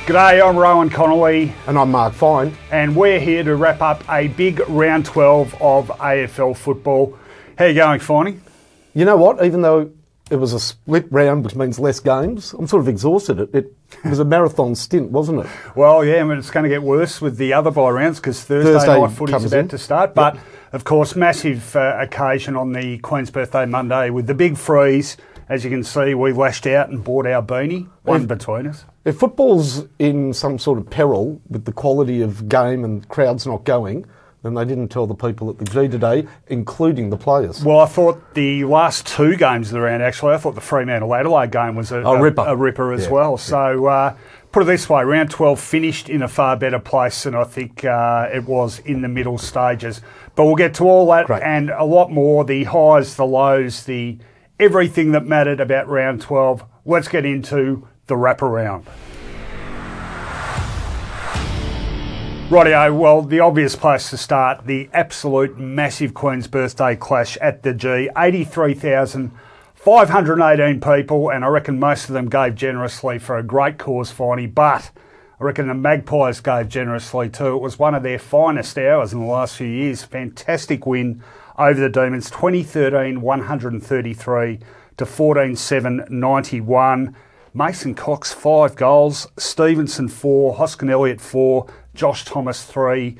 G'day, I'm Rowan Connolly. And I'm Mark Fine. And we're here to wrap up a big round 12 of AFL football. How you going, Finey? You know what? Even though it was a split round, which means less games, I'm sort of exhausted. It was a marathon stint, wasn't it? Well, yeah, I mean, it's going to get worse with the other bye rounds because Thursday night footy's about to start. But, of course, massive occasion on the Queen's Birthday Monday with the big freeze. As you can see, we lashed out and bought our beanie, one between us. If football's in some sort of peril with the quality of game and crowds not going, then they didn't tell the people at the G today, including the players. Well, I thought the last two games of the round, actually, I thought the Fremantle-Adelaide game was a ripper as well. So, put it this way, round 12 finished in a far better place than I think it was in the middle stages. But we'll get to all that and a lot more, the highs, the lows, the everything that mattered about round 12. Let's get into the wraparound. Rightio, well, the obvious place to start, the absolute massive Queen's Birthday clash at the G. 83,518 people, and I reckon most of them gave generously for a great cause, Finey, but I reckon the Magpies gave generously too. It was one of their finest hours in the last few years. Fantastic win over the Demons, 2013-133 to 14-7-91. Mason Cox, 5 goals. Stevenson, 4. Hoskin Elliott, 4. Josh Thomas, 3.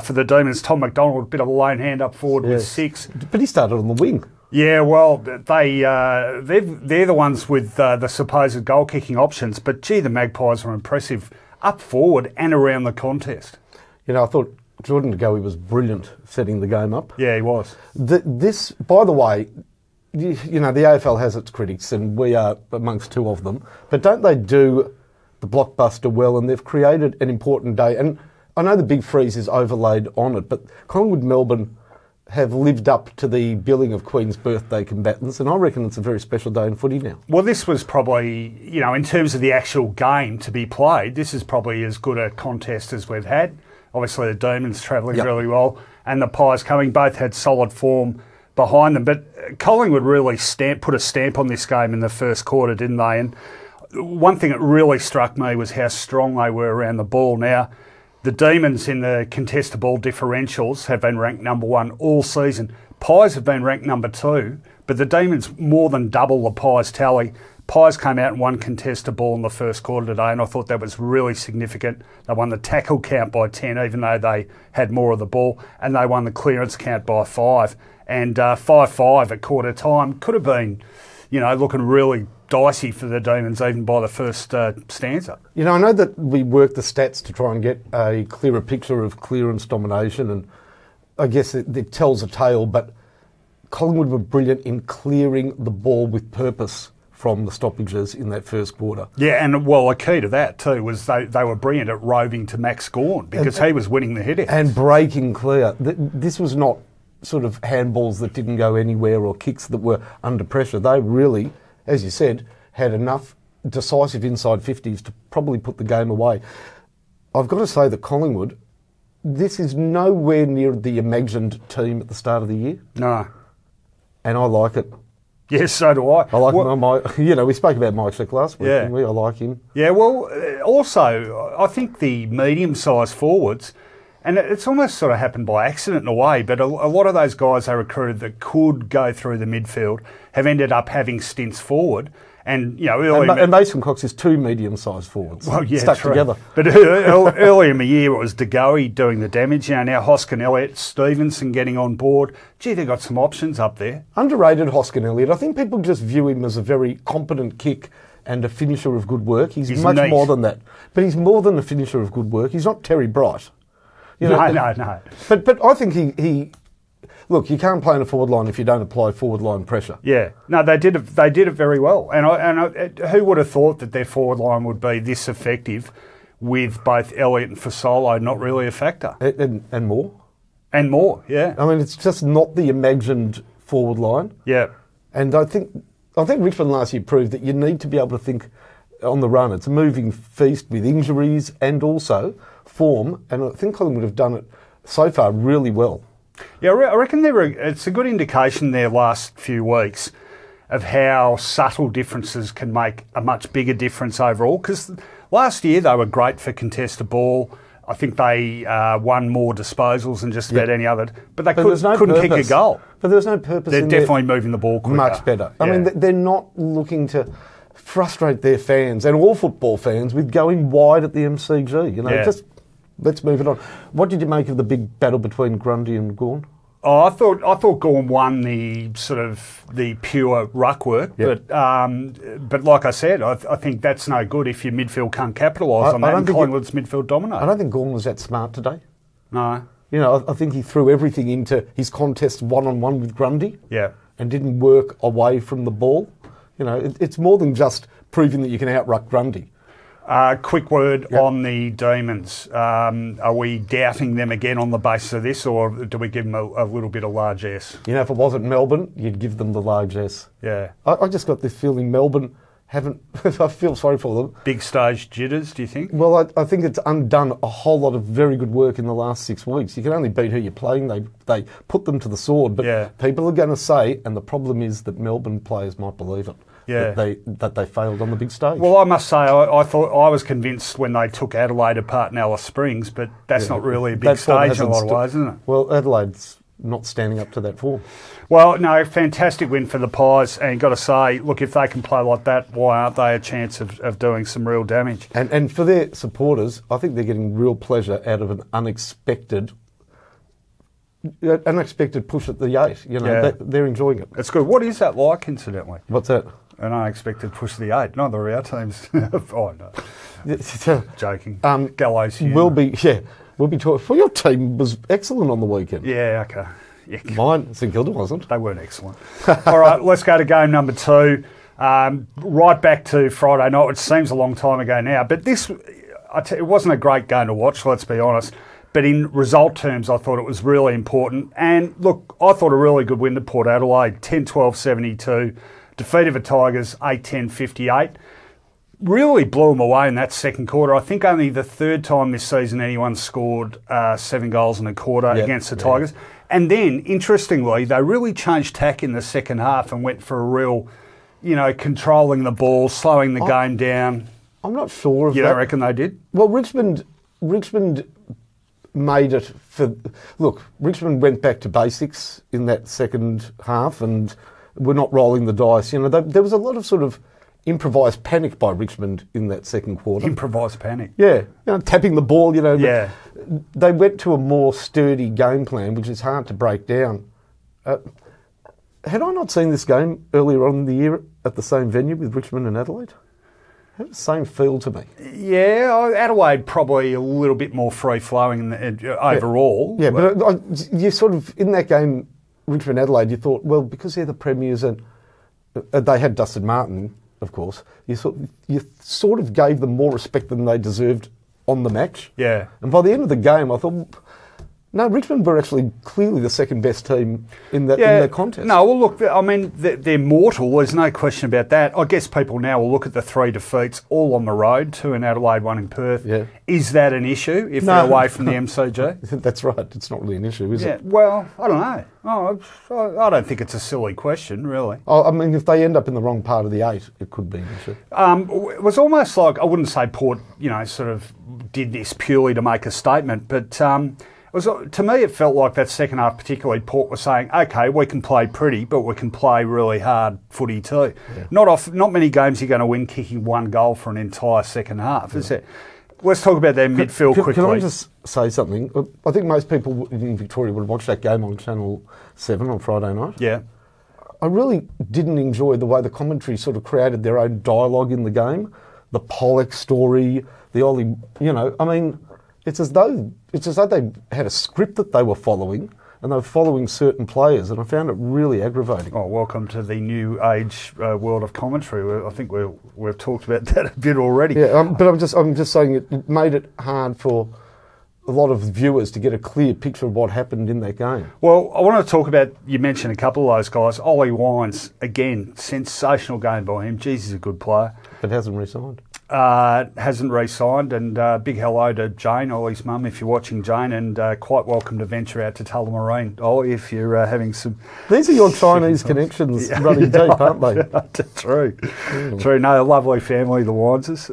For the Demons, Tom McDonald, a bit of a lone hand up forward with 6. But he started on the wing. Yeah, well, they're the ones with the supposed goal-kicking options. But, gee, the Magpies were impressive up forward and around the contest. You know, I thought Jordan DeGoey was brilliant setting the game up. Yeah, he was. This, by the way, you know, the AFL has its critics, and we are amongst two of them. But don't they do the blockbuster well? And they've created an important day. And I know the big freeze is overlaid on it, but Collingwood, Melbourne have lived up to the billing of Queen's Birthday combatants, and I reckon it's a very special day in footy now. Well, this was probably, you know, in terms of the actual game to be played, this is probably as good a contest as we've had. Obviously, the Demons travelling really well, and the Pies coming. Both had solid form behind them. But Collingwood really put a stamp on this game in the first quarter, didn't they? And one thing that really struck me was how strong they were around the ball. Now, the Demons in the contested ball differentials have been ranked number 1 all season. Pies have been ranked number 2, but the Demons more than double the Pies tally. Pies came out and won contested ball in the first quarter today, and I thought that was really significant. They won the tackle count by 10, even though they had more of the ball, and they won the clearance count by 5. And 5-5 at quarter time could have been, you know, looking really dicey for the Demons even by the first stanza. You know, I know that we worked the stats to try and get a clearer picture of clearance domination, and I guess it tells a tale, but Collingwood were brilliant in clearing the ball with purpose from the stoppages in that first quarter. Yeah, and well, a key to that too was they were brilliant at roving to Max Gawn because he was winning the hit-outs. And breaking clear. This was not sort of handballs that didn't go anywhere or kicks that were under pressure. They really, as you said, had enough decisive inside 50s to probably put the game away. I've got to say that Collingwood, this is nowhere near the imagined team at the start of the year. No. And I like it. Yes, so do I. I like you know, we spoke about Mike Schick last week, didn't we? I like him. Yeah, well, also, I think the medium-sized forwards, and it's almost sort of happened by accident in a way, but a lot of those guys they recruited that could go through the midfield have ended up having stints forward. And, you know, and Mason Cox is 2 medium-sized forwards stuck together. But early in the year, it was DeGoey doing the damage. You know, now Hoskin Elliott, Stevenson getting on board. Gee, they've got some options up there. Underrated Hoskin Elliott. I think people just view him as a very competent kick and a finisher of good work. He's much neat. More than that. But he's more than a finisher of good work. He's not Terry Bright. You know, No. But I think he look, you can't play in a forward line if you don't apply forward line pressure. Yeah, no, they did it very well. And who would have thought that their forward line would be this effective with both Elliott and Fasolo not really a factor? And more. And more, yeah. I mean, it's just not the imagined forward line. Yeah. And I think Richmond last year proved that you need to be able to think on the run. It's a moving feast with injuries and also form, and I think Collingwood have done it so far really well. Yeah, I reckon it's a good indication their last few weeks of how subtle differences can make a much bigger difference overall. Because Last year they were great for contested ball. I think they won more disposals than just about any other, but they couldn't kick a goal. But there's no purpose. They're definitely moving the ball quicker. Much better. I mean, they're not looking to frustrate their fans and all football fans with going wide at the MCG. You know, just let's move it on. What did you make of the big battle between Grundy and Gawn? Oh, I thought Gawn won the sort of the pure ruck work, but like I said, I think that's no good if your midfield can't capitalise on that. And Collingwood's midfield dominate. I don't think Gawn was that smart today. No, you know, I think he threw everything into his contest one-on-one with Grundy. Yeah, and didn't work away from the ball. You know, it's more than just proving that you can out-ruck Grundy. Quick word on the Demons. Are we doubting them again on the basis of this, or do we give them a little bit of large S? You know, if it wasn't Melbourne, you'd give them the large S. Yeah. I just got this feeling Melbourne haven't... I feel sorry for them. Big stage jitters, do you think? Well, I think it's undone a whole lot of very good work in the last 6 weeks. You can only beat who you're playing. They put them to the sword, but people are going to say, and the problem is that Melbourne players might believe it. That they failed on the big stage. Well, I must say, I thought I was convinced when they took Adelaide apart in Alice Springs, but that's not really a big stage in a lot of ways, isn't it? Well, Adelaide's not standing up to that form. Well, no, fantastic win for the Pies, and got to say, look, if they can play like that, why aren't they a chance of doing some real damage? And for their supporters, I think they're getting real pleasure out of an unexpected push at the 8. You know, they're enjoying it. It's good. What is that like, incidentally? What's that? An unexpected push to the 8. Neither of our teams. Oh, no. Joking. Gallows humour. We'll be talking. Well, your team was excellent on the weekend. Yeah, okay. Yeah. Mine, St Kilda wasn't. They weren't excellent. All right, let's go to game number 2. Right back to Friday night, which seems a long time ago now. But this, it wasn't a great game to watch, let's be honest. But in result terms, I thought it was really important. And look, I thought a really good win to Port Adelaide, 10-12-72. Defeated the Tigers 8-10-58. Really blew them away in that second quarter. I think only the third time this season anyone scored 7 goals in a quarter against the Tigers. And then, interestingly, they really changed tack in the second half and went for a real, you know, controlling the ball, slowing the game down. I'm not sure of that. You don't reckon they did? Well, Richmond made it for... Look, Richmond went back to basics in that second half and... We're not rolling the dice. You know, there was a lot of sort of improvised panic by Richmond in that second quarter. Improvised panic? Yeah. You know, tapping the ball, you know. Yeah. They went to a more sturdy game plan, which is hard to break down. Had I not seen this game earlier on in the year at the same venue with Richmond and Adelaide? It had the same feel to me. Yeah, Adelaide probably a little bit more free-flowing overall. Yeah, but you sort of, in that game... Richmond Adelaide, you thought, well, because they're the premiers and they had Dustin Martin, of course, you sort of gave them more respect than they deserved on the match. Yeah. And by the end of the game, I thought, no, Richmond were actually clearly the second best team in the contest. No, well, look, I mean, they're mortal. There's no question about that. I guess people now will look at the 3 defeats, all on the road, 2 in Adelaide, 1 in Perth. Yeah. Is that an issue if they're away from the MCG? That's right. It's not really an issue, is it? Well, I don't know. I don't think it's a silly question, really. I mean, if they end up in the wrong part of the 8, it could be an issue. It was almost like, I wouldn't say Port, you know, sort of did this purely to make a statement, but... to me, it felt like that second half, particularly, Port was saying, "Okay, we can play pretty, but we can play really hard footy too." Yeah. Not many games you're going to win kicking 1 goal for an entire second half, is it? Let's talk about their midfield quickly. Can I just say something? I think most people in Victoria would watch that game on Channel 7 on Friday night. Yeah. I really didn't enjoy the way the commentary sort of created their own dialogue in the game. The Pollock story, the Ollie, you know, I mean... It's as though they had a script that they were following, and they were following certain players, and I found it really aggravating. Oh, welcome to the new age world of commentary. I think we've talked about that a bit already. Yeah, but I'm just saying it made it hard for a lot of viewers to get a clear picture of what happened in that game. Well, I want to talk about, you mentioned a couple of those guys. Ollie Wines, again, sensational game by him. Jeez, he's a good player. But hasn't re-signed. hasn't re-signed, and big hello to Jane, Ollie's mum, if you're watching, Jane, and quite welcome to venture out to Tullamarine, Ollie, if you're having some... These are your Chinese connections running deep, aren't they? True. True. No, a lovely family, the Wineses.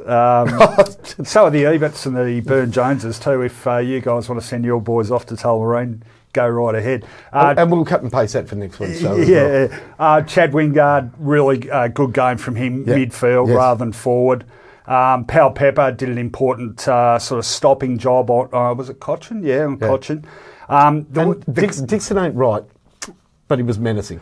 So are the Eberts and the Burne-Joneses too. If you guys want to send your boys off to Tullamarine, go right ahead. And we'll cut and paste that for next week's show. Yeah. Well. Chad Wingard, really good game from him, midfield rather than forward. Pal Pepper did an important sort of stopping job on, was it Cochin? Yeah, on Cochin. Dixon ain't right, but he was menacing.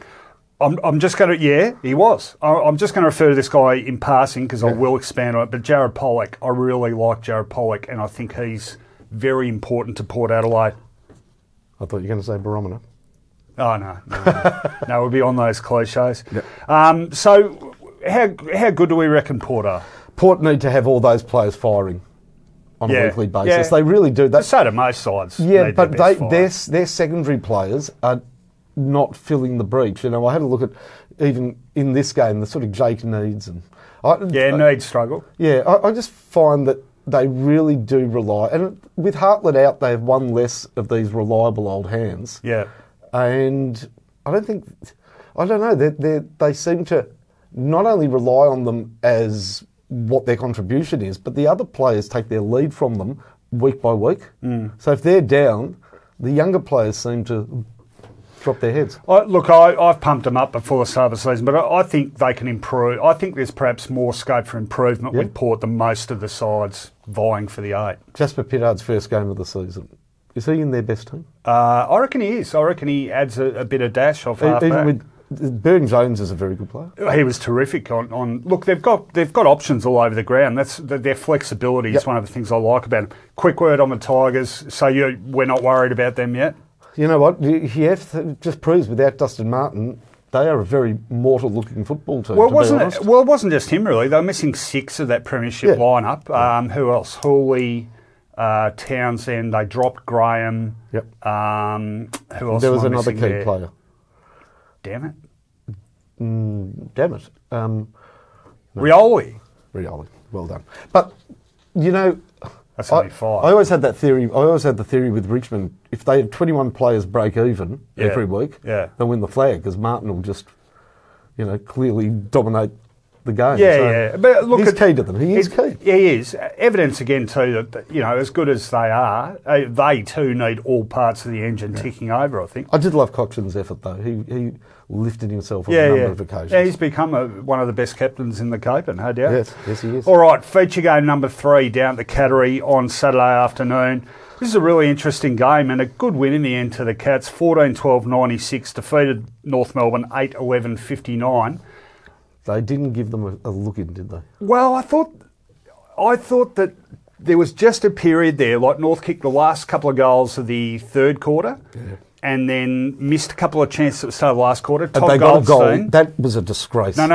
I'm just going to, he was. I'm just going to refer to this guy in passing because I will expand on it. But Jared Pollock, I really like Jared Pollock, and I think he's very important to Port Adelaide. I thought you were going to say barometer. Oh, no. No, we'll be on those cliches. Yep. So how good do we reckon Port are? Port need to have all those players firing on a weekly basis. Yeah. They really do. So do most sides. Yeah, but their secondary players are not filling the breach. You know, I had a look at, even in this game, the sort of Jake Needs. Needs struggle. Yeah, I just find that they really do rely, and with Hartlett out, they have one less of these reliable old hands. Yeah. And I don't know, they seem to not only rely on them as what their contribution is, but the other players take their lead from them week by week. So if they're down, the younger players seem to drop their heads. I've pumped them up before the start of the season, but I think they can improve. I think there's perhaps more scope for improvement with Port than most of the sides vying for the 8. Jasper Pittard's first game of the season. Is he in their best team? I reckon he is. I reckon he adds a bit of dash off halfback. Even with Burne-Jones is a very good player. He was terrific on. Look, they've got options all over the ground. That's their flexibility is one of the things I like about them. Quick word on the Tigers. So we're not worried about them yet. You know what? It just proves without Dustin Martin, they are a very mortal-looking football team. Well, it wasn't just him really. They were missing 6 of that premiership lineup. Who else? Hooley, Townsend. They dropped Graham. Yep. Who else? There was another key player. Damn it. Damn it. No. Rioli. Well done. But, you know... That's only 5. I always had that theory. I always had the theory with Richmond. If they have 21 players break even every week, they'll win the flag because Martin will just, clearly dominate the game. Yeah. But look, he's key to them. He is key. Yeah, he is. Evidence again too that as good as they are, they too need all parts of the engine ticking over. I think. I did love Cochran's effort though. He lifted himself on a number of occasions. Yeah, he's become one of the best captains in the Cape, no doubt. Yes, he is. All right, feature game number 3 down at the Cattery on Saturday afternoon. This is a really interesting game and a good win in the end to the Cats. 14-12-96, defeated North Melbourne 8-11-59. They didn't give them a look in, did they? Well, I thought that there was just a period there, like North kicked the last couple of goals of the third quarter. Yeah. And then missed a couple of chances at the start of the last quarter. Tom they got a goal. That was a disgrace. No,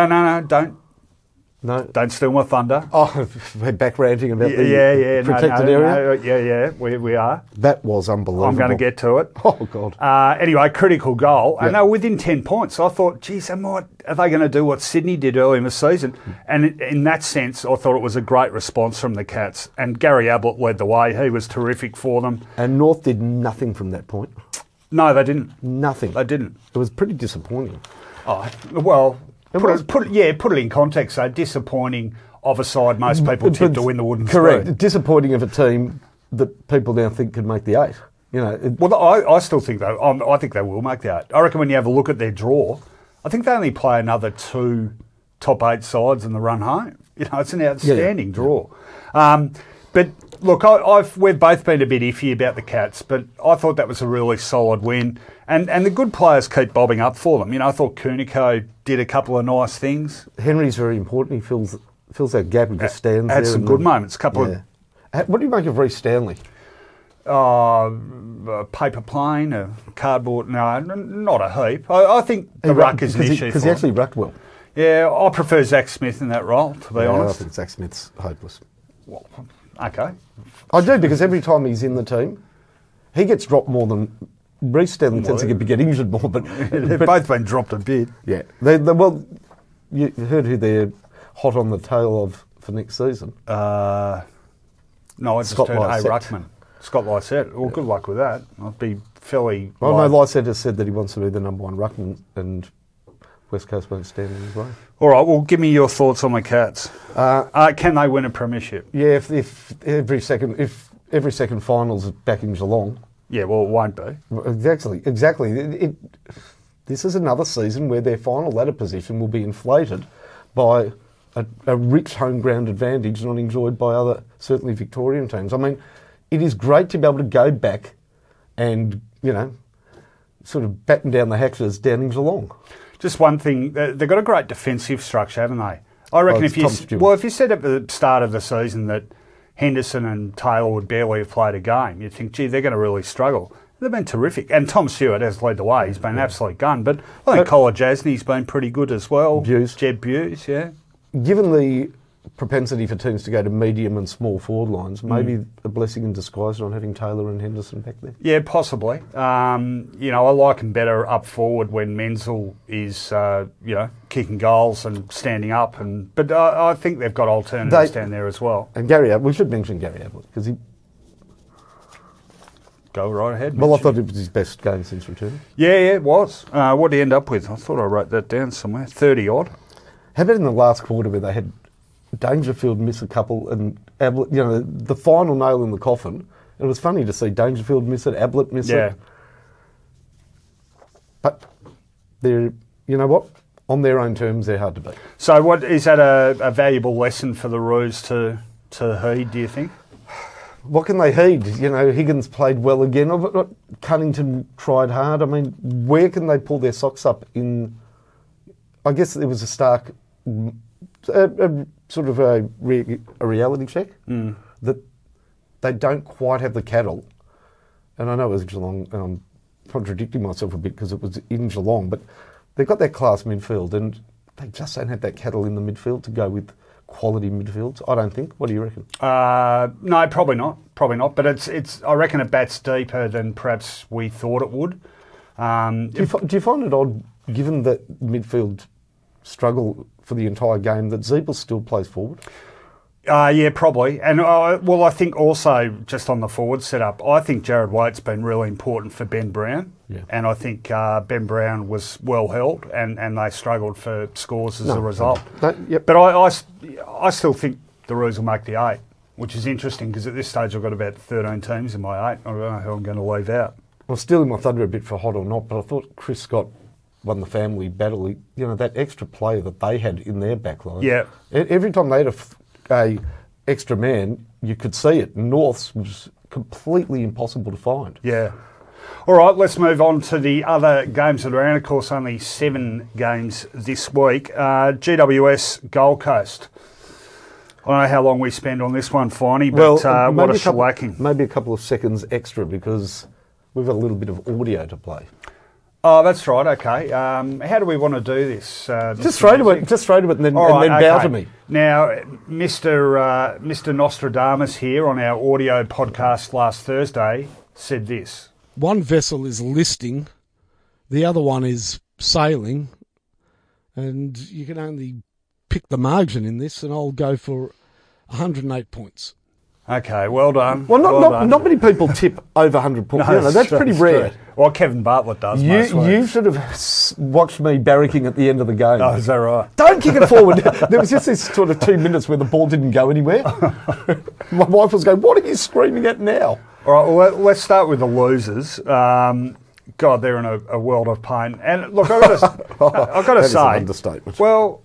don't steal my thunder. Oh, we're back ranting about the protected area? We are. That was unbelievable. I'm going to get to it. Oh, God. Anyway, critical goal. And they were within 10 points. I thought, geez, are they going to do what Sydney did early in the season? And in that sense, I thought it was a great response from the Cats. And Gary Ablett led the way. He was terrific for them. And North did nothing from that point. No, they didn't. Nothing. They didn't. It was pretty disappointing. Oh, well, put it in context, though. Disappointing of a side most people tip to win the wooden spoon. Correct. Disappointing of a team that people now think could make the 8. Well, I still think, though, I think they will make the 8. I reckon when you have a look at their draw, I think they only play another 2 top 8 sides in the run home. It's an outstanding draw. But look, we've both been a bit iffy about the Cats, but I thought that was a really solid win. And the good players keep bobbing up for them. I thought Kunico did a couple of nice things. Henry's very important. He fills that gap and just stands there. Had some good moments. What do you make of Reece Stanley? A paper plane, a cardboard. No, not a heap. I think the ruck is an issue because he actually rucked well. Yeah, I prefer Zach Smith in that role, to be honest. I think Zach Smith's hopeless. Well, okay. I do, because every time he's in the team, he gets dropped more than Reece Stanley tends to get injured more. But they've both been dropped a bit. Yeah. You heard who they're hot on the tail of for next season? No, I just heard Ruckman. Scott Lysette. Well, good luck with that. I'd be fairly... Well, no, Lysette has said that he wants to be the number one ruckman, and West Coast won't stand in his way. All right, well, give me your thoughts on the Cats. Can they win a premiership? Yeah, if every second finals is back in Geelong. Yeah, well, it won't be. Exactly. This is another season where their final ladder position will be inflated by a rich home ground advantage not enjoyed by other, certainly Victorian teams. I mean, it is great to be able to go back and, sort of batten down the hatches down in Geelong. Just one thing, they've got a great defensive structure, haven't they? I reckon if you said at the start of the season that Henderson and Taylor would barely have played a game, you'd think, gee, they're going to really struggle. They've been terrific. And Tom Stewart has led the way. He's been an absolute gun. But I think Colin Jasney's been pretty good as well. Jed Buse, yeah. Given the propensity for teams to go to medium and small forward lines, maybe a blessing in disguise not having Taylor and Henderson back there. Yeah, possibly. I like him better up forward when Menzel is, kicking goals and standing up. But I think they've got alternatives down there as well. And we should mention Gary Ablett because he... Go right ahead. Well, I thought it was his best game since returning. Yeah, it was. What did he end up with? I thought I wrote that down somewhere. 30-odd. How about in the last quarter where they had Dangerfield miss a couple and Ablett, the final nail in the coffin? It was funny to see Dangerfield miss it, Ablett miss it. But they're, on their own terms, they're hard to beat. So what is that a valuable lesson for the Roos to heed, do you think? What can they heed? Higgins played well again. Cunnington tried hard. I mean, where can they pull their socks up in... I guess there was a stark... sort of a reality check that they don't quite have the cattle. And I know it was Geelong, and I'm contradicting myself a bit because it was in Geelong, but they've got that class midfield and they just don't have that cattle in the midfield to go with quality midfields, I don't think. What do you reckon? No, probably not. But it's. I reckon it bats deeper than perhaps we thought it would. Do you find it odd, given that midfield struggle for the entire game, that Zeeble still plays forward? Yeah, probably. And, I think also, just on the forward setup, I think Jared Waite's been really important for Ben Brown. Yeah. And I think Ben Brown was well held and they struggled for scores as a result. But I still think the Roos will make the 8, which is interesting because at this stage I've got about 13 teams in my 8. I don't know who I'm going to leave out. I'm stealing my thunder a bit for hot or not, but I thought Chris Scott won the family battle. That extra player that they had in their backline. Yeah. Every time they had a extra man, you could see it. North's was completely impossible to find. Yeah. All right, let's move on to the other games that are around. Of course, only 7 games this week. GWS Gold Coast. I don't know how long we spend on this one, Finey, but what a shellacking. Maybe a couple of seconds extra because we've got a little bit of audio to play. Oh, that's right. Okay. How do we want to do this? Just throw to it, and then bow to me. Now, Mr. Nostradamus here on our audio podcast last Thursday said this: one vessel is listing, the other one is sailing, and you can only pick the margin in this, and I'll go for 108 points. Okay, well done. Well, not many people tip over 100 points. No, that's pretty rare. True. Well, Kevin Bartlett does. You should have watched me barracking at the end of the game. Oh, is that right? Don't kick it forward. There was just this sort of 2 minutes where the ball didn't go anywhere. My wife was going, "What are you screaming at now?" All right, well, let's start with the losers. God, they're in a world of pain. And look, I've got to say, an understatement. Well,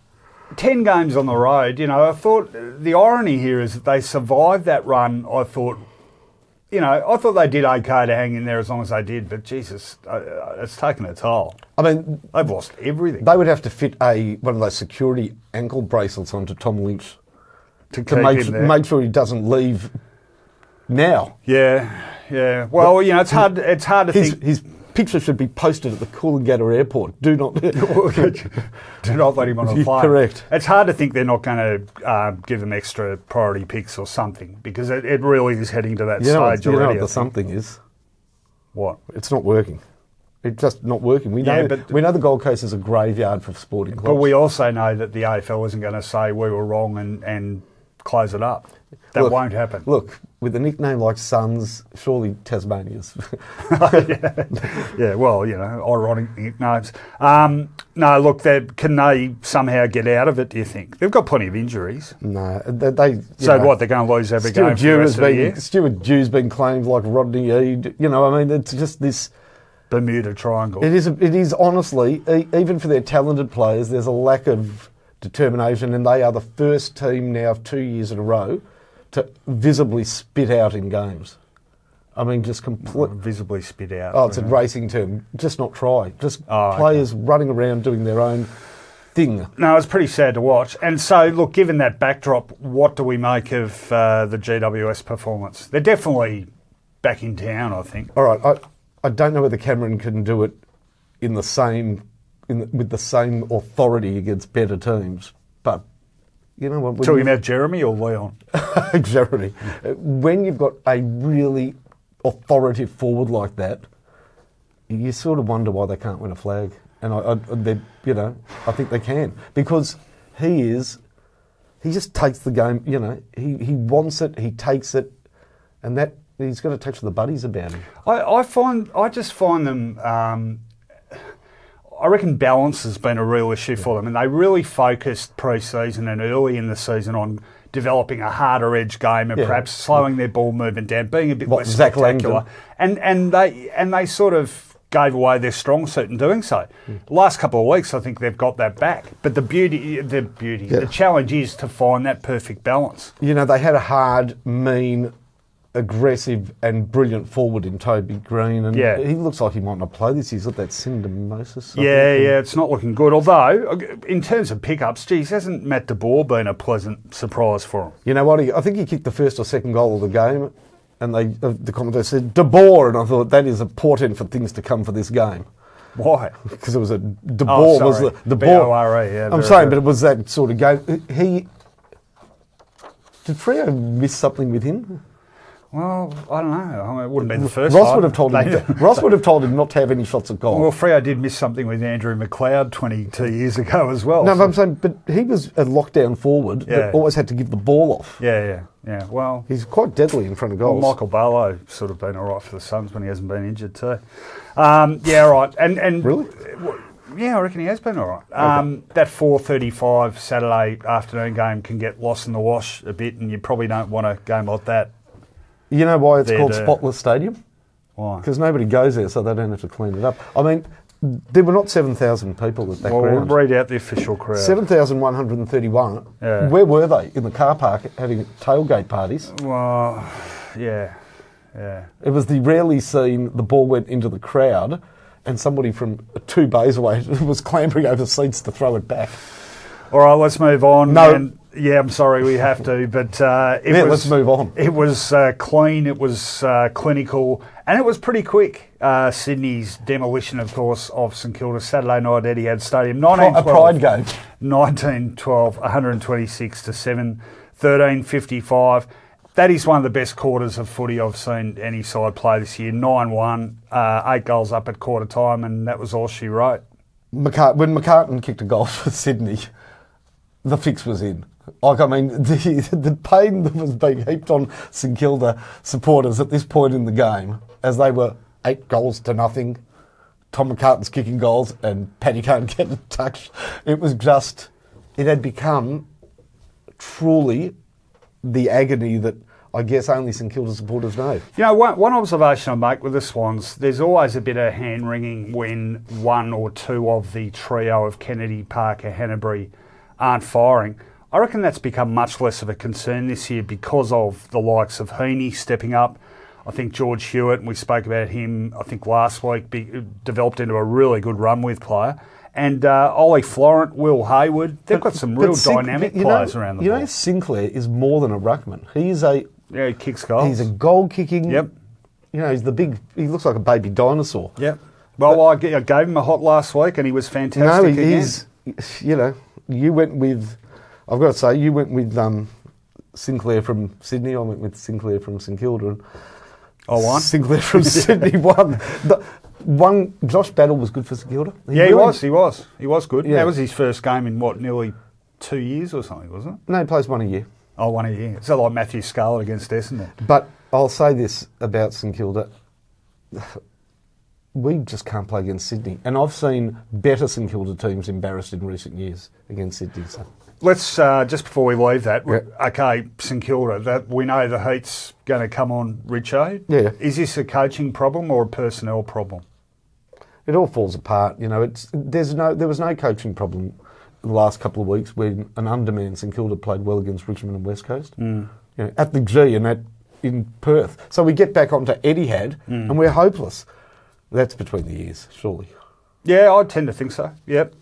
10 games on the road, I thought the irony here is that they survived that run. I thought they did okay to hang in there as long as they did, but Jesus, it's taken a toll. I mean, they've lost everything. They would have to fit one of those security ankle bracelets onto Tom Lynch to make sure he doesn't leave now. Yeah. Well, it's hard to think. His picture should be posted at the Coolangatta airport. Do not let him on the plane. Correct. It's hard to think they're not going to give them extra priority picks or something because it really is heading to that stage already. You know what the something is? What? It's not working. It's just not working. We know the Gold Coast is a graveyard for sporting clubs. But we also know that the AFL isn't going to say we were wrong and close it up. That won't happen. Look, with a nickname like Suns, surely Tasmania's. Yeah, well, ironic nicknames. No, look, can they somehow get out of it, do you think? They've got plenty of injuries. No. They're going to lose every game for the rest of the year? Stuart Dew's been claimed like Rodney Eade. It's just this... Bermuda Triangle. It is honestly, even for their talented players, there's a lack of determination, and they are the first team now of 2 years in a row to visibly spit out in games. Just visibly spit out. Oh, it's a racing term. Just not try. Just players running around doing their own thing. No, it's pretty sad to watch. And so, look, given that backdrop, what do we make of the GWS performance? They're definitely back in town, I think. All right, I don't know whether Cameron can do it with the same authority against better teams, but you know what? Talking about Jeremy or Leon? Jeremy. When you've got a really authoritative forward like that, you sort of wonder why they can't win a flag. And I think they can, because he just takes the game. He wants it, he takes it, and that he's got a touch of the buddies about him. I just find them. I reckon balance has been a real issue for them, and they really focused pre-season and early in the season on developing a harder edge game and perhaps slowing their ball movement down, being a bit less spectacular. And they sort of gave away their strong suit in doing so. The last couple of weeks, I think they've got that back. But the challenge is to find that perfect balance. They had a hard, mean, aggressive and brilliant forward in Toby Green, and he looks like he might not play this. He's got that syndesmosis. Yeah, it's not looking good. Although, in terms of pickups, hasn't Matt de Boer been a pleasant surprise for him? You know what? I think he kicked the first or second goal of the game, and the commentator said de Boer, and I thought that is a portent for things to come for this game. Why? Because it was de Boer was the B-O-R-E, yeah. I'm saying, but it was that sort of game. Did Freo miss something with him? Well, I don't know. It wouldn't be the first Ross time. would have told him. Ross would have told him not to have any shots at goal. Well, Freo did miss something with Andrew McLeod 22 years ago as well. No, but I'm saying, but he was a lockdown forward that always had to give the ball off. Yeah. Well, he's quite deadly in front of goals. Well, Michael Barlow sort of been all right for the Suns when he hasn't been injured too. Right. And really? Yeah, I reckon he has been all right. That 4:35 Saturday afternoon game can get lost in the wash a bit, and you probably don't want a game like that. You know why it's called Spotless Stadium? Why? Because nobody goes there, so they don't have to clean it up. There were not 7,000 people at that ground. We'll read out the official crowd. 7,131. Yeah. Where were they? In the car park having tailgate parties? Well, yeah. It was the rarely seen, the ball went into the crowd and somebody from 2 bays away was clambering over seats to throw it back. All right, let's move on. No. I'm sorry, we have to, but let's move on. It was clean, it was clinical, and it was pretty quick. Sydney's demolition, of course, of St Kilda Saturday night at Etihad Stadium. A pride game. 19-12, 126 to 7, 13-55. That is one of the best quarters of footy I've seen any side play this year. 9-1, 8 goals up at quarter time, and that was all she wrote. When McCartan kicked a goal for Sydney, the fix was in. The pain that was being heaped on St Kilda supporters at this point in the game, as they were 8 goals to nothing, Tom McCartan's kicking goals and Paddy can't get a touch. It had become truly the agony that I guess only St Kilda supporters know. One observation I make with the Swans, there's always a bit of hand-wringing when 1 or 2 of the trio of Kennedy, Parker, Hanbury aren't firing. I reckon that's become much less of a concern this year because of the likes of Heaney stepping up. I think George Hewitt, and we spoke about him, I think last week, developed into a really good run-with player. And Ollie Florent, Will Hayward, they've got some real dynamic players around the ball. Sinclair is more than a ruckman. He kicks goals. He's a goal-kicking... Yep. He looks like a baby dinosaur. Yep. Well, I gave him a hot last week and he was fantastic again. You went with... I've got to say, you went with Sinclair from Sydney. I went with Sinclair from St Kilda. I won. Sinclair from Sydney won. Josh Battle was good for St Kilda. He was good. Yeah. That was his first game in, nearly 2 years or something, wasn't it? No, he plays 1 a year. Oh, one a year. It's like Matthew Scarlett against Essendon. But I'll say this about St Kilda. We just can't play against Sydney. And I've seen better St Kilda teams embarrassed in recent years against Sydney. So. Let's, just before we leave that, okay, St Kilda, that we know the heat's going to come on Richo. Yeah. Is this a coaching problem or a personnel problem? It all falls apart. You know, there was no coaching problem the last couple of weeks when an undermanned St Kilda played well against Richmond and West Coast. You know, at the G and in Perth. So we get back onto Etihad and we're hopeless. That's between the ears, surely. Yeah, I tend to think so. Yep.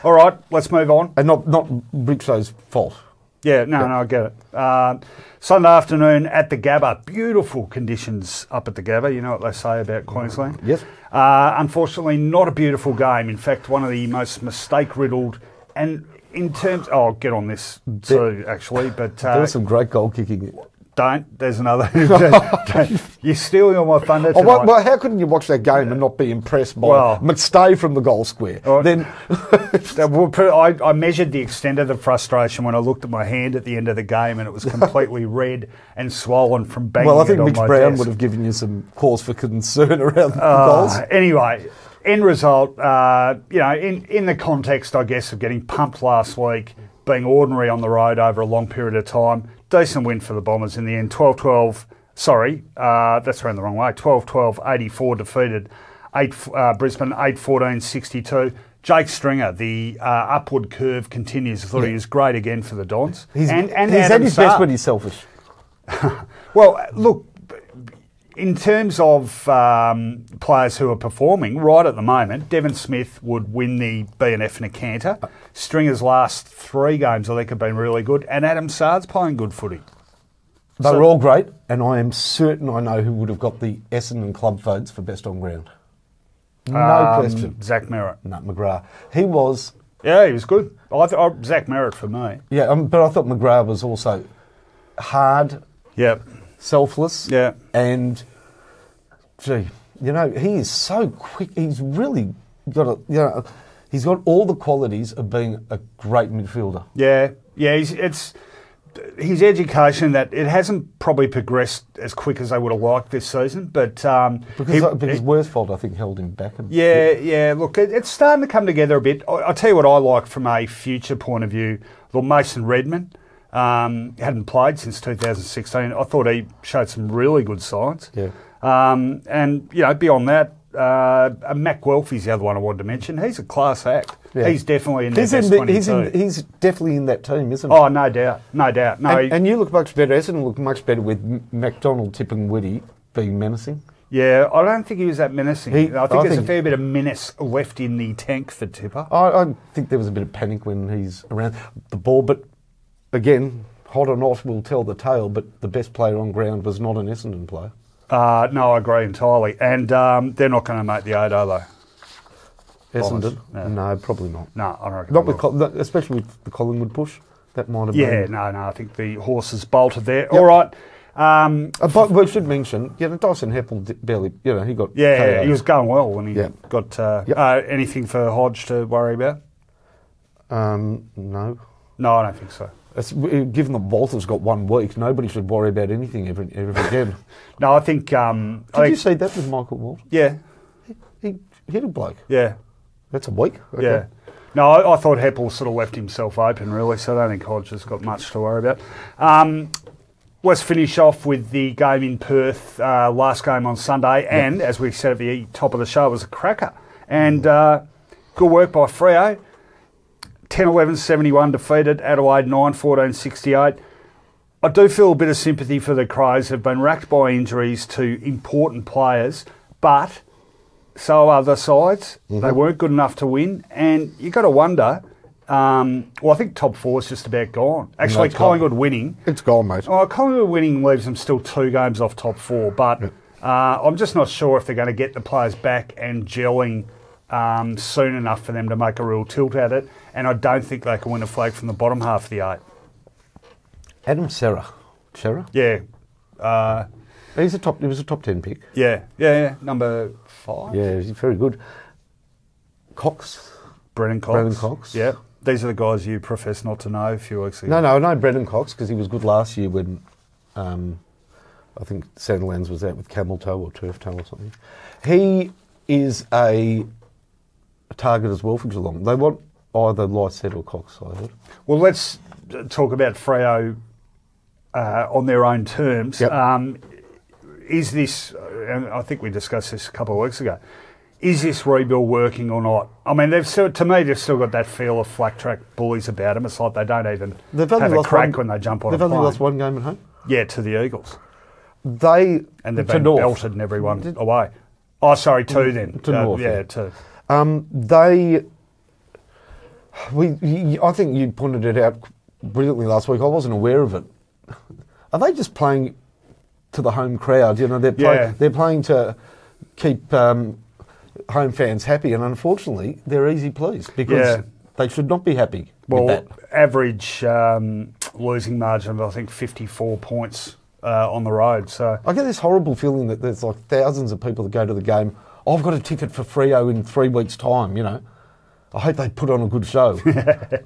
All right, let's move on. And not Richo's fault. Yeah, no, I get it. Sunday afternoon at the Gabba. Beautiful conditions up at the Gabba. You know what they say about Queensland? Yes. Unfortunately, not a beautiful game. In fact, one of the most mistake-riddled. And in terms... Oh, I'll get on this too, actually. But there was some great goal kicking. Don't. There's another. You're stealing all my thunder tonight. Well, how couldn't you watch that game and not be impressed by McStay from the goal square? Then I measured the extent of the frustration when I looked at my hand at the end of the game and it was completely red and swollen from banging Well, I think it on Mitch my Brown desk. would have given you some cause for concern around the goals. Anyway, end result, in the context, I guess, of getting pumped last week, being ordinary on the road over a long period of time, decent win for the Bombers in the end. 12-12, that's around the wrong way. 12-12, 84 defeated Brisbane, 8-14, 62. Jake Stringer, the upward curve continues. I thought he was great again for the Dons. He's at his best when he's selfish. Well, look, in terms of players who are performing right at the moment, Devon Smith would win the B&F in a canter. Stringer's last 3 games, I think, have been really good. And Adam Sard's playing good footy. They're all great, and I am certain I know who would have got the Essendon club votes for best on ground. No question. Zach Merritt. No, McGrath. He was... Yeah, he was good. Zach Merritt for me. Yeah, but I thought McGrath was also hard... Yep. Selfless. Yeah. And, gee, he is so quick. He's really got he's got all the qualities of being a great midfielder. Yeah. It's his education that it hasn't probably progressed as quick as they would have liked this season, but because Worsfold, I think, held him back. Look, it's starting to come together a bit. I'll tell you what I like from a future point of view. Well, Mason Redmond. Hadn't played since 2016. I thought he showed some really good signs. Yeah. And beyond that, Mac Guelphy's the other one I wanted to mention. He's a class act. Yeah. He's definitely in their best 22. He's definitely in that team, isn't he? Oh, no doubt. No, and you look much better. Essendon look much better with McDonald, Tip and Whitty being menacing. Yeah, I don't think he was that menacing. I think there's a fair bit of menace left in the tank for Tipper. I think there was a bit of panic when he's around the ball, but... Again, hot or not will tell the tale, but the best player on ground was not an Essendon player. No, I agree entirely. And they're not going to make the 8, are they? Essendon? No, probably not. No, I don't reckon. Not with, especially with the Collingwood push. That might have been... Yeah, no, I think the horses bolted there. Yep. All right. But we should mention, Dyson Heppel barely, he got... Yeah, he was going well when he got... anything for Hodge to worry about? No. No, I don't think so. Given that Walter's got 1 week, nobody should worry about anything ever again. No, I think... Did you see that with Michael Walter? Yeah. He hit a bloke. Yeah. That's a week? Okay. Yeah. No, I thought Heppel sort of left himself open, really, so I don't think Hodge has got much to worry about. Let's finish off with the game in Perth, last game on Sunday, and, as we said at the top of the show, it was a cracker. And good work by Freo. 10-11-71 defeated, Adelaide 9-14-68. I do feel a bit of sympathy for the Crows. They've been racked by injuries to important players, but so are other sides. Mm-hmm. They weren't good enough to win, and you've got to wonder, I think top 4 is just about gone. Actually, Collingwood winning... It's gone, mate. Collingwood winning leaves them still 2 games off top 4, but I'm just not sure if they're going to get the players back and gelling soon enough for them to make a real tilt at it, and I don't think they can win a flag from the bottom half of the 8. Adam Serra. Yeah. He was a top 10 pick. Yeah. Number 5. Yeah, he's very good. Cox. Brennan Cox. Yeah. These are the guys you profess not to know a few weeks ago. No, I know Brendan Cox because he was good last year when I think Sandilands was out with camel toe or turf toe or something. He is a target as well for Geelong. They want either Lycett or Cox, I heard. Well, let's talk about Freo on their own terms. Yep. Is this, and I think we discussed this a couple of weeks ago, is this rebuild working or not? I mean, they've still got that feel of flat track bullies about them. It's like they don't even have a crack when they jump on a plane. They've only lost one game at home? Yeah, to the Eagles. And they've been belted and everyone away. Oh, sorry, two then. To North. Yeah, two. I think you pointed it out brilliantly last week. I wasn't aware of it. Are they just playing to the home crowd? You know, they're playing to keep home fans happy, and unfortunately, they're easy pleased because they should not be happy with that. Average losing margin of, I think, 54 points on the road. So I get this horrible feeling that there's like thousands of people that go to the game. Oh, I've got a ticket for Freo in 3 weeks' time, you know. I hope they put on a good show.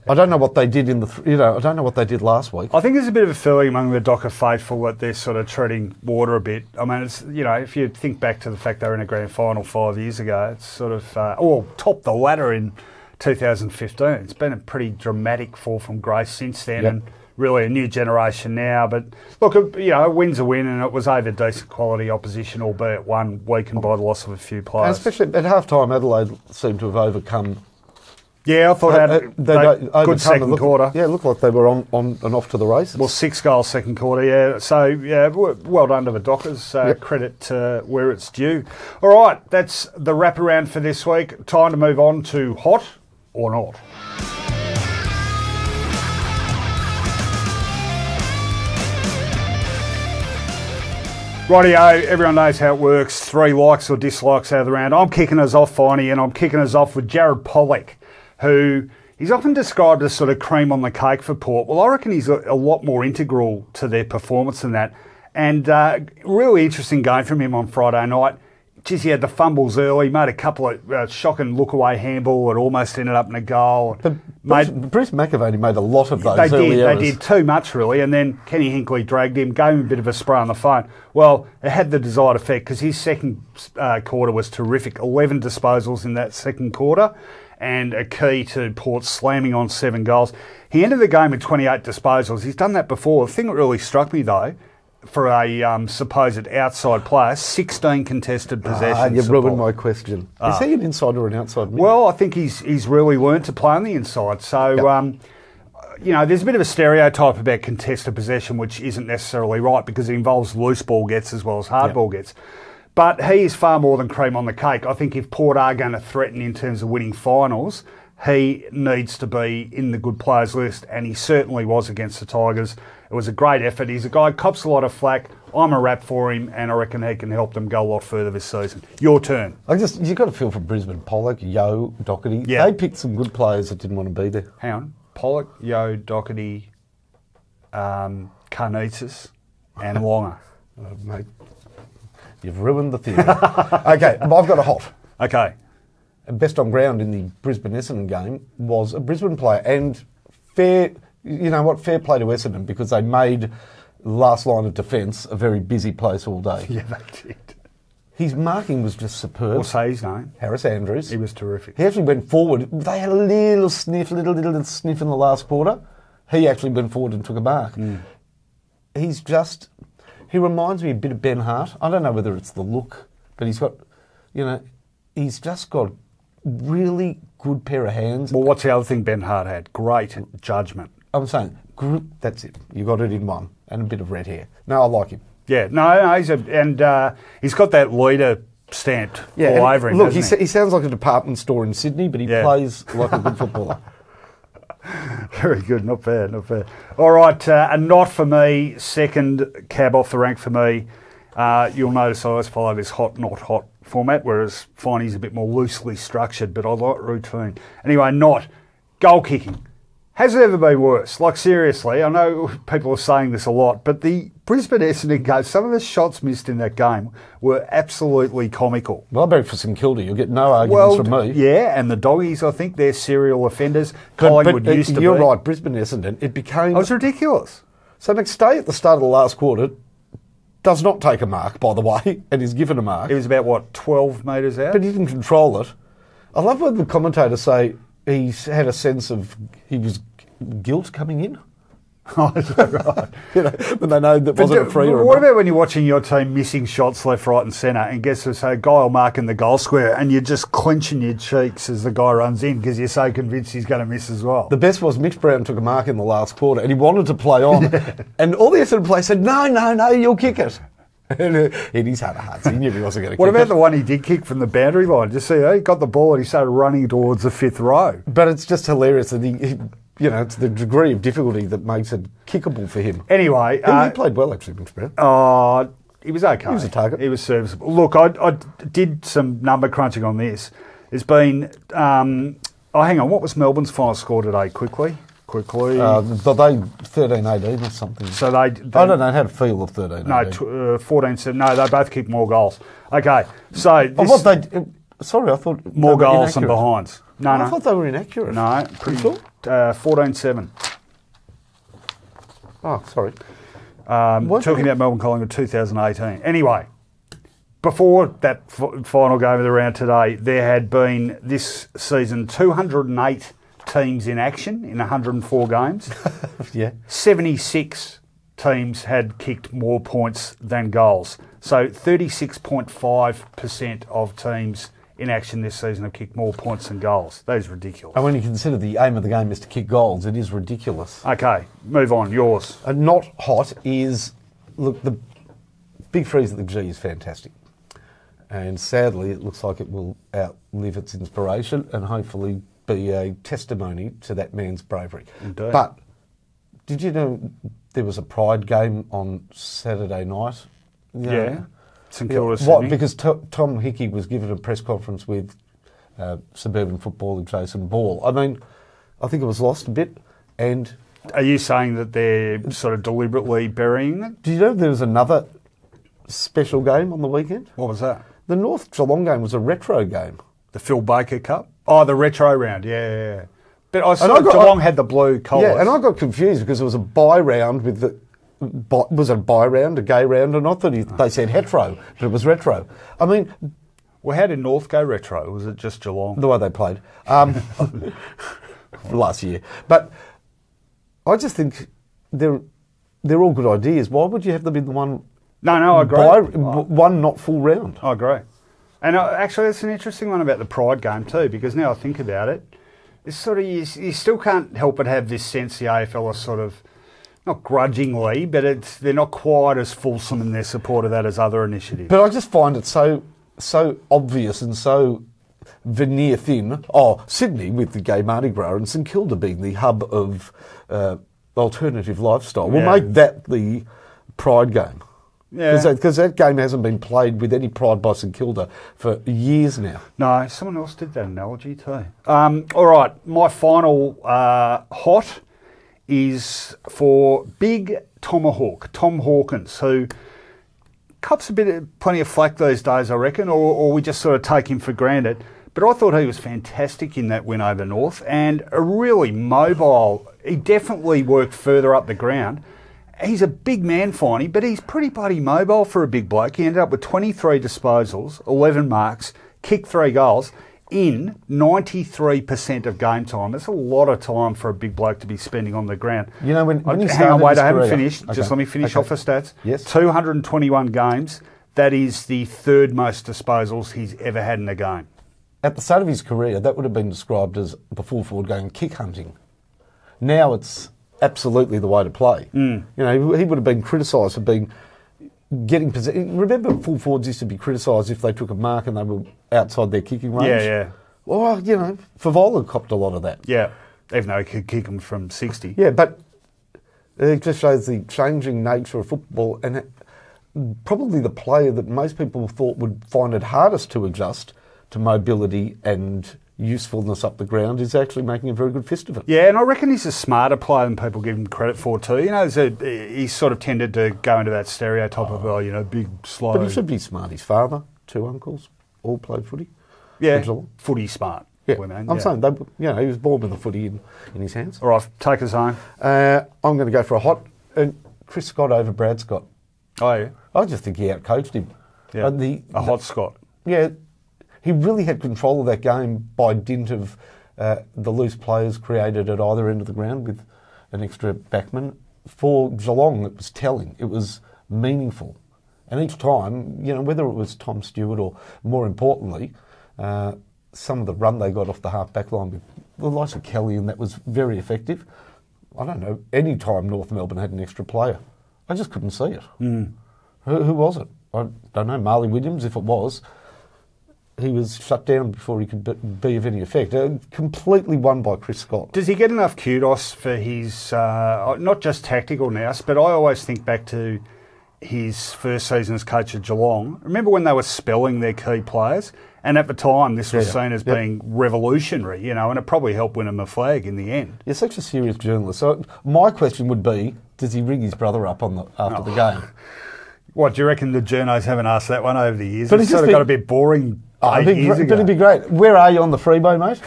I don't know what they did I don't know what they did last week. I think there's a bit of a feeling among the Docker faithful that they're sort of treading water a bit. I mean, it's, you know, if you think back to the fact they were in a grand final 5 years ago, it's sort of, topped the ladder in 2015. It's been a pretty dramatic fall from grace since then, and really a new generation now. But look, you know, a win's a win, and it was over decent quality opposition, albeit one weakened by the loss of a few players. And especially at half-time, Adelaide seemed to have overcome. Yeah, I thought they good second quarter. Yeah, it looked like they were on and off to the races. Well, 6 goals second quarter, yeah. So, yeah, well done to the Dockers. Credit where it's due. All right, that's the wraparound for this week. Time to move on to hot or not. Rightio, everyone knows how it works. 3 likes or dislikes out of the round. I'm kicking us off, Finey, and I'm kicking us off with Jared Pollock, who he's often described as sort of cream on the cake for Port. Well, I reckon he's a lot more integral to their performance than that. And really interesting game from him on Friday night. Geez, he had the fumbles early, made a couple of shocking look-away handball that almost ended up in a goal. But Bruce McAvaney made a lot of those early errors. They did too much, really, and then Kenny Hinkley dragged him, gave him a bit of a spray on the phone. Well, it had the desired effect because his second quarter was terrific. 11 disposals in that second quarter, and a key to Port slamming on 7 goals. He ended the game with 28 disposals. He's done that before. The thing that really struck me, though, for a supposed outside player, 16 contested possessions. You've ruined my question. Is he an inside or an outside mid? Well, I think he's really learned to play on the inside. So, you know, there's a bit of a stereotype about contested possession, which isn't necessarily right because it involves loose ball gets as well as hard ball gets. But he is far more than cream on the cake. I think if Port are going to threaten in terms of winning finals, he needs to be in the good players list, and he certainly was against the Tigers. It was a great effort. He's a guy who cops a lot of flack. I'm a rap for him, and I reckon he can help them go a lot further this season. Your turn. You've got to feel for Brisbane. Pollock, Yeo, Doherty. Yeah. They picked some good players that didn't want to be there. Hang on. Pollock, Yeo, Doherty, Karnitsis, and Longer. Mate, you've ruined the theory. Okay, I've got a hot. Okay. Best on ground in the Brisbane-Essendon game was a Brisbane player, and fair play to Essendon because they made last line of defence a very busy place all day. Yeah, they did. His marking was just superb. We'll say his name. Harris Andrews. He was terrific. He actually went forward. They had a little sniff in the last quarter. He actually went forward and took a mark. He reminds me a bit of Ben Hart. I don't know whether it's the look, but he's just got really good pair of hands. Well, what's the other thing Ben Hart had? Great judgment. I'm saying, that's it. You got it in one. And a bit of red hair. No, I like him. Yeah, no, he's got that leader stamped all over him. Look, he sounds like a department store in Sydney, but he plays like a good footballer. Very good, not bad. All right, a not for me, second cab off the rank for me. You'll notice I always follow this hot, not hot format, whereas Finey's a bit more loosely structured, but I like routine. Anyway, not goal kicking. Has it ever been worse? Like, seriously, I know people are saying this a lot, but the Brisbane Essendon game, some of the shots missed in that game were absolutely comical. Well, I bet for St Kilda, you'll get no arguments from me. Yeah, and the Doggies, I think they're serial offenders. Collingwood used to be. You're right, Brisbane Essendon, it became... It was ridiculous. So McStay at the start of the last quarter does not take a mark, by the way, and is given a mark. It was about, what, 12 metres out? But he didn't control it. I love when the commentators say he had a sense of he was guilt coming in. Oh, right. When they know that wasn't a free or a what about when you're watching your team missing shots left, right and centre and guess to say, guy will mark in the goal square and you're just clenching your cheeks as the guy runs in because you're so convinced he's going to miss as well. The best was Mitch Brown took a mark in the last quarter and he wanted to play on. And all the Essendon players said, no, you'll kick it. And in his heart of hearts, he knew he wasn't going to kick it. What about the one he did kick from the boundary line? Just see, he got the ball and he started running towards the fifth row. But it's just hilarious that it's the degree of difficulty that makes it kickable for him. Anyway... he played well, actually, Mitch Brown. He was okay. He was a target. He was serviceable. Look, I did some number crunching on this. There's been... hang on. What was Melbourne's final score today? Quickly. They 13-18 or something. So they I don't know how to feel of 13-18. No, 14-7. No, they both kicked more goals. Okay, so... Sorry, I thought... More goals than behinds. No. I thought they were inaccurate. No, pretty sure. 14-7. Oh, sorry. Talking about Melbourne Collingwood 2018. Anyway, before that final game of the round today, there had been this season 208 teams in action in 104 games. Yeah. 76 teams had kicked more points than goals. So 36.5% of teams in action this season have kicked more points than goals. That is ridiculous. And when you consider the aim of the game is to kick goals, it is ridiculous. Okay, move on. Yours. Not hot is... Look, the big freeze at the G is fantastic. And sadly, it looks like it will outlive its inspiration and hopefully be a testimony to that man's bravery. Indeed. But did you know there was a Pride game on Saturday night? Yeah. St Kilda, Sydney. Because Tom Hickey was given a press conference with suburban footballer Jason Ball. I mean, I think it was lost a bit. And are you saying that they're sort of deliberately burying it? Do you know there was another special game on the weekend? What was that? The North Geelong game was a retro game. The Phil Baker Cup? Oh, the retro round, yeah. But I saw Geelong had the blue colours. Yeah, and I got confused because it was a bye round with the... Was it a bye round, a gay round? And I thought they said hetero, but it was retro. I mean... Well, how did North go retro? Was it just Geelong? The way they played. Last year. But I just think they're all good ideas. Why would you have them in the one... No, I agree. One not full round. I agree. And actually, it's an interesting one about the Pride game too, because now I think about it, it's sort of you still can't help but have this sense the AFL are sort of, not grudgingly, but they're not quite as fulsome in their support of that as other initiatives. But I just find it so obvious and so veneer thin. Oh, Sydney with the gay Mardi Gras and St Kilda being the hub of alternative lifestyle. We'll make that the Pride game. Yeah. Because that game hasn't been played with any pride by St Kilda for years now. No, someone else did that analogy too. All right, my final hot is for Big Tomahawk, Tom Hawkins, who cops plenty of flack these days, I reckon, or we just sort of take him for granted. But I thought he was fantastic in that win over North and a really mobile. He definitely worked further up the ground. He's a big man, Finey, but he's pretty bloody mobile for a big bloke. He ended up with 23 disposals, 11 marks, kicked 3 goals in 93% of game time. That's a lot of time for a big bloke to be spending on the ground. You know, when hang on, wait, I haven't finished. Okay. Just let me finish off the stats. Yes. 221 games. That is the third most disposals he's ever had in a game. At the start of his career, that would have been described as the full forward going kick hunting. Now it's absolutely the way to play. You know, he would have been criticised for getting possession. Remember, full forwards used to be criticised if they took a mark and they were outside their kicking range? Yeah. Well, you know, Favola copped a lot of that. Yeah, even though he could kick them from 60. Yeah, but it just shows the changing nature of football and probably the player that most people thought would find it hardest to adjust to mobility and usefulness up the ground is actually making a very good fist of it. Yeah, and I reckon he's a smarter player than people give him credit for too. You know, he's sort of tended to go into that stereotype of, big, slow. But he should be smart. His father, 2 uncles, all played footy. Yeah, footy smart. Yeah, women, I'm saying, he was born with the footy in his hands. All right, take us home. I'm going to go for a hot, Chris Scott over Brad Scott. Oh, yeah? I just think he outcoached him. Yeah, a hot Scott. Yeah, he really had control of that game by dint of the loose players created at either end of the ground with an extra backman. For Geelong, it was telling. It was meaningful. And each time, whether it was Tom Stewart or, more importantly, some of the run they got off the half-back line with the likes of Kelly, and that was very effective. I don't know, any time North Melbourne had an extra player, I just couldn't see it. Mm. Who was it? I don't know, Marley Williams, if it was. He was shut down before he could be of any effect. Completely won by Chris Scott. Does he get enough kudos for his, not just tactical nous, but I always think back to his first season as coach at Geelong. Remember when they were spelling their key players? And at the time, this was seen as being revolutionary, and it probably helped win him a flag in the end. You're such a serious journalist. So my question would be, does he ring his brother up after the game? What, do you reckon the journos haven't asked that one over the years? But it's sort of got a bit boring 8 years ago. But it'd be great. Where are you on the freeway, mate?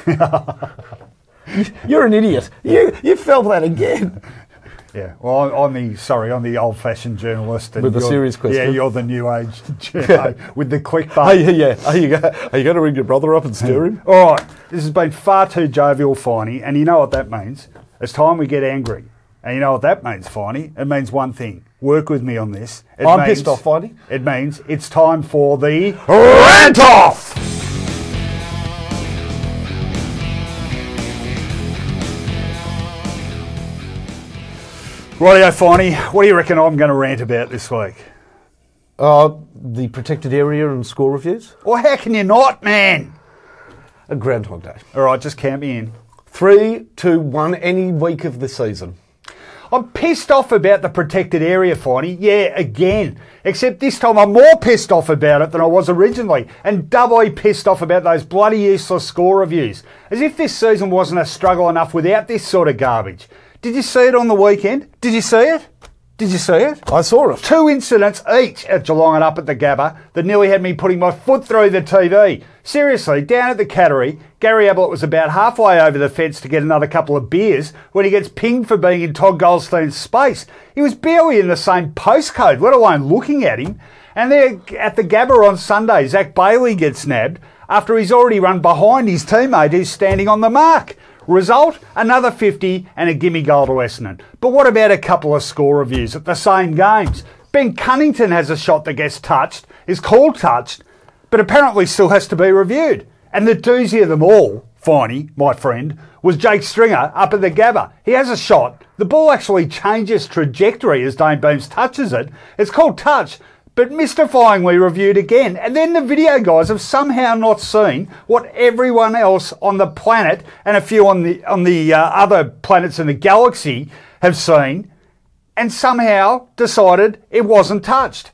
You're an idiot. You fell for that again. Yeah, well, I'm the old-fashioned journalist. And with the serious question. Yeah, you're the new age journo with the click button. Are you going to ring your brother up and stir him? All right, this has been far too jovial, Finey, and you know what that means. It's time we get angry. And you know what that means, Finey? It means one thing. Work with me on this. I'm pissed off, Finey. It means it's time for the Rant-Off! Rightio, Finey, what do you reckon I'm going to rant about this week? The protected area and score reviews. Well, how can you not, man? A Groundhog Day. All right, just count me in. 3, 2, 1, any week of the season. I'm pissed off about the protected area, Finey. Yeah, again. Except this time I'm more pissed off about it than I was originally. And doubly pissed off about those bloody useless score reviews. As if this season wasn't a struggle enough without this sort of garbage. Did you see it on the weekend? Did you see it? Did you see it? I saw it. 2 incidents each at Geelong and up at the Gabba that nearly had me putting my foot through the TV. Seriously, down at the Cattery, Gary Ablett was about halfway over the fence to get another couple of beers when he gets pinged for being in Todd Goldstein's space. He was barely in the same postcode, let alone looking at him. And there at the Gabba on Sunday, Zach Bailey gets nabbed after he's already run behind his teammate who's standing on the mark. Result, another 50 and a gimme goal to Essendon. But what about a couple of score reviews at the same games? Ben Cunnington has a shot that gets touched, is called touched, but apparently still has to be reviewed. And the doozy of them all, Finey, my friend, was Jake Stringer up at the Gabba. He has a shot. The ball actually changes trajectory as Dane Beams touches it. It's called touch, but mystifyingly reviewed again. And then the video guys have somehow not seen what everyone else on the planet and a few on the other planets in the galaxy have seen, and somehow decided it wasn't touched.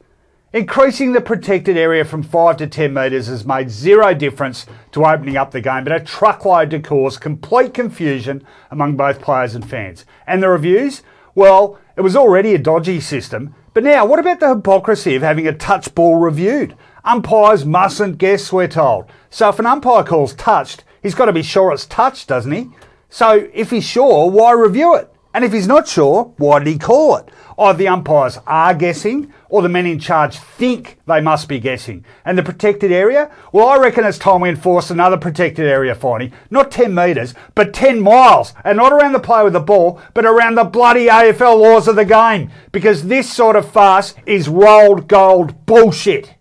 Increasing the protected area from 5 to 10 metres has made zero difference to opening up the game, but a truckload to cause complete confusion among both players and fans. And the reviews? Well, it was already a dodgy system, but now what about the hypocrisy of having a touch ball reviewed? Umpires mustn't guess, we're told. So if an umpire calls touched, he's got to be sure it's touched, doesn't he? So if he's sure, why review it? And if he's not sure, why did he call it? Either the umpires are guessing or the men in charge think they must be guessing. And the protected area? Well, I reckon it's time we enforce another protected area, Finey. Not 10 metres, but 10 miles. And not around the player with the ball, but around the bloody AFL laws of the game. Because this sort of farce is rolled gold bullshit.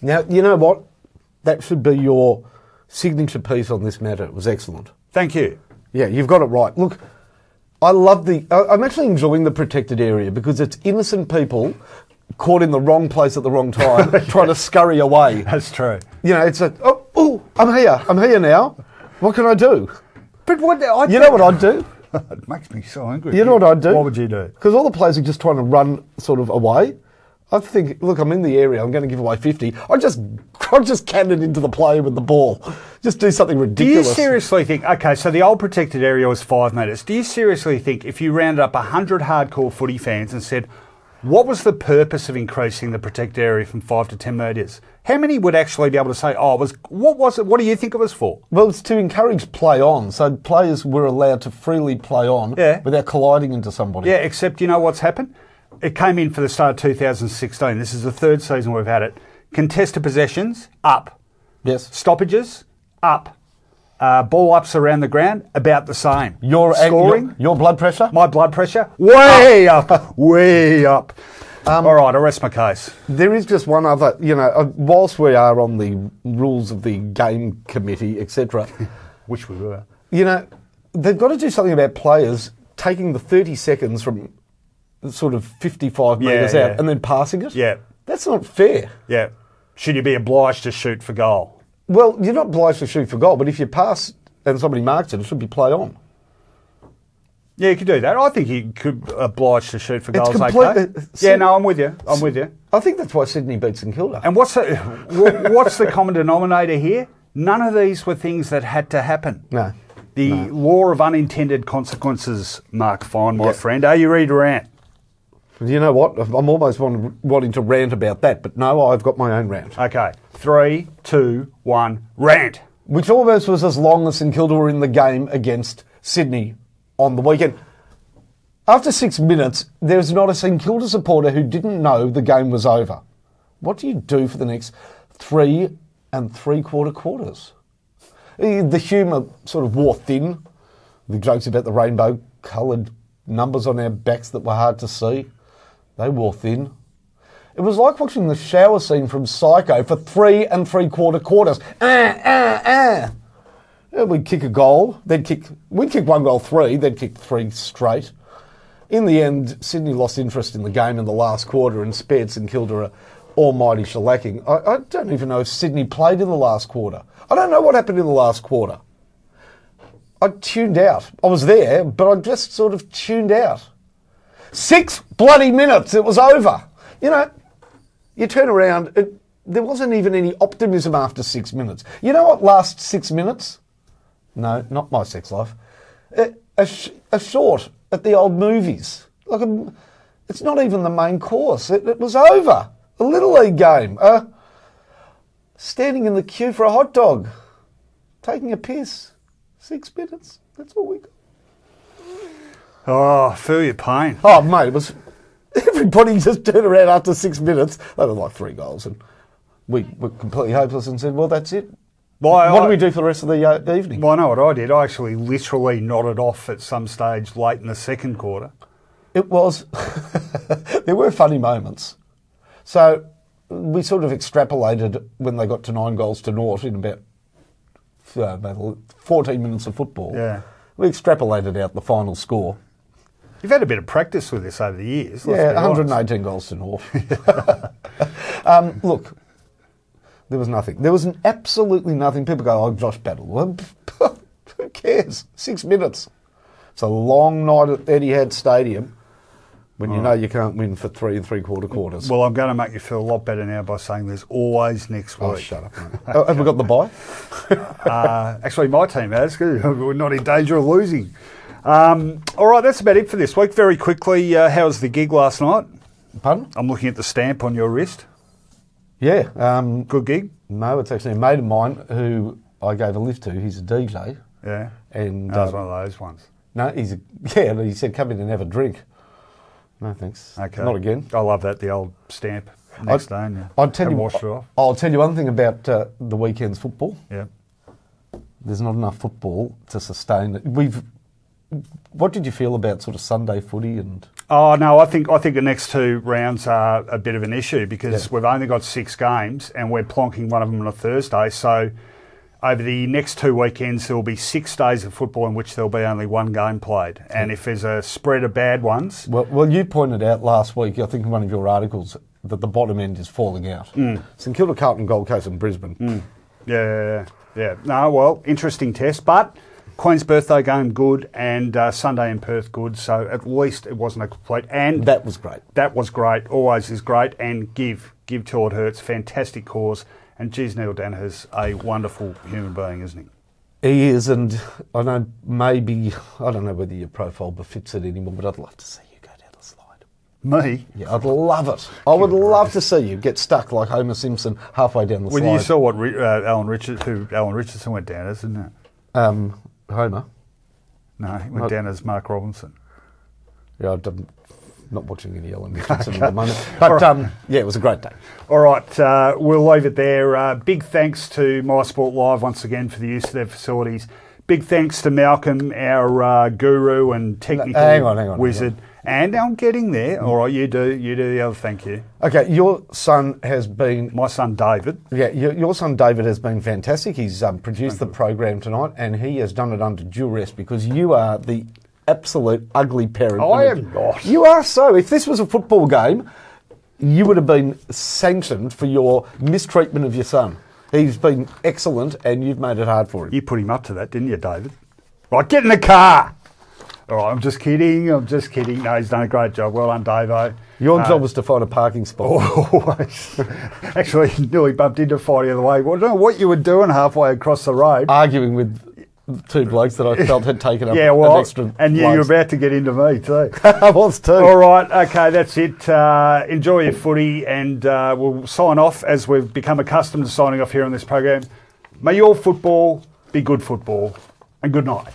Now, you know what? That should be your signature piece on this matter. It was excellent. Thank you. Yeah, you've got it right. Look, I'm actually enjoying the protected area because it's innocent people caught in the wrong place at the wrong time trying to scurry away. That's true. You know, it's I'm here now. What can I do? But what know what I'd do? It makes me so angry. You know what I'd do? What would you do? Because all the players are just trying to run sort of away. I think, look, I'm in the area, I'm going to give away 50. I just Can't just cannon into the player with the ball. Just do something ridiculous. Do you seriously think, okay, so the old protected area was 5 metres. Do you seriously think if you rounded up 100 hardcore footy fans and said, what was the purpose of increasing the protected area from 5 to 10 metres? How many would actually be able to say, what was it? What do you think it was for? Well, it's to encourage play on. So players were allowed to freely play on without colliding into somebody. Yeah, except you know what's happened? It came in for the start of 2016. This is the third season we've had it. Contested possessions, up. Yes. Stoppages, up. Ball ups around the ground, about the same. Your scoring, your blood pressure? My blood pressure, way up, way up. All right, I rest my case. There is just one other, whilst we are on the rules of the game committee, etc. Which we were. They've got to do something about players taking the 30 seconds from sort of 55 metres out and then passing it. Yeah. That's not fair. Yeah. Should you be obliged to shoot for goal? Well, you're not obliged to shoot for goal, but if you pass and somebody marks it, it should be played on. Yeah, you could do that. I think you could oblige to shoot for goals. Yeah, no, I'm with you. I'm with you. I think that's why Sydney beat St Kilda. And what's the common denominator here? None of these were things that had to happen. No. The law of unintended consequences, Mark Fine, my friend. Are you ready to rant? You know what? I'm almost wanting to rant about that, but no, I've got my own rant. Okay. 3, 2, 1, rant. Which almost was as long as St Kilda were in the game against Sydney on the weekend. After 6 minutes, there's not a St Kilda supporter who didn't know the game was over. What do you do for the next 3 3/4 quarters? The humour sort of wore thin. The jokes about the rainbow-coloured numbers on our backs that were hard to see, they wore thin. It was like watching the shower scene from Psycho for 3 3/4 quarters. We'd kick a goal, we'd kick 1 goal 3, they'd kick 3 straight. In the end, Sydney lost interest in the game in the last quarter and spared St Kilda a almighty shellacking. I don't even know if Sydney played in the last quarter. I don't know what happened in the last quarter. I tuned out. I was there, but I just sort of tuned out. 6 bloody minutes, it was over. You turn around, there wasn't even any optimism after 6 minutes. You know what lasts 6 minutes? No, not My Sex Life. A short at the old movies. It's not even the main course. It was over. A Little League game. Standing in the queue for a hot dog. Taking a piss. 6 minutes. That's all we got. Oh, I feel your pain. Oh, mate, it was... Everybody just turned around after 6 minutes. They were like 3 goals. And we were completely hopeless and said, well, that's it. What do we do for the rest of the evening? Well, I know what I did. I actually literally nodded off at some stage late in the second quarter. It was... There were funny moments. So we sort of extrapolated when they got to 9 goals to 0 in about 14 minutes of football. Yeah. We extrapolated out the final score. You've had a bit of practice with this over the years. Yeah, 118 goals to 0. Look, there was nothing. There was absolutely nothing. People go, oh, Josh Battle. Well, who cares? 6 minutes. It's a long night at Etihad Stadium when you know you can't win for 3 3/4 quarters. Well, I'm going to make you feel a lot better now by saying there's always next week. Oh, shut up, mate. Have we got the bye? Actually, my team has. We're not in danger of losing. All right, that's about it for this week. Very quickly, how was the gig last night? Pardon? I'm looking at the stamp on your wrist. Yeah. Good gig? No, it's actually a mate of mine who I gave a lift to. He's a DJ. Yeah. And that was one of those ones. No, he said come in and have a drink. No, thanks. Okay. Not again. I love that, the old stamp. Next day, and I'll tell you, wash it off. I'll tell you one thing about the weekend's football. Yeah. There's not enough football to sustain it. What did you feel about sort of Sunday footy and? Oh no, I think the next 2 rounds are a bit of an issue because we've only got 6 games and we're plonking one of them on a Thursday. So over the next 2 weekends, there will be 6 days of football in which there'll be only 1 game played. And if there's a spread of bad ones, well, you pointed out last week, I think in one of your articles, that the bottom end is falling out. St Kilda, Carlton, Gold Coast, and Brisbane. Yeah. No, well, interesting test, but. Queen's birthday game good and Sunday in Perth good, so at least it wasn't a complete. And that was great. That was great. Always is great. And give till it hurts. Fantastic cause. And geez, Neil Danaher's a wonderful human being, isn't he? He is, and I don't know whether your profile befits it anymore, but I'd love to see you go down the slide. Me? Yeah, I'd love it. I would love to see you get stuck like Homer Simpson halfway down the slide. Well, you saw what Alan Richardson went down as, didn't it? Homer? No, he went down as Mark Robinson. Yeah, I'm not watching any Alan Richardson at the moment. But, yeah, it was a great day. All right, we'll leave it there. Big thanks to MySport Live once again for the use of their facilities. Big thanks to Malcolm, our guru and technical hang on, wizard. And I'm getting there. All right, you do the other thank you. Okay, your son has been... My son David. Yeah, your son David has been fantastic. He's produced the program tonight, and he has done it under duress because you are the absolute ugly parent. I am not. You are so. If this was a football game, you would have been sanctioned for your mistreatment of your son. He's been excellent, and you've made it hard for him. You put him up to that, didn't you, David? Right, get in the car. All right, I'm just kidding. No, he's done a great job. Well done, Davo. Your job was to find a parking spot. Always. Actually, nearly bumped into Fight the other way. Well, I don't know what you were doing halfway across the road. Arguing with two blokes that I felt had taken up yeah, well, an extra and you were about to get into me too. I was too. All right, okay, that's it. Enjoy your footy, and we'll sign off as we've become accustomed to signing off here on this program. May your football be good football, and good night.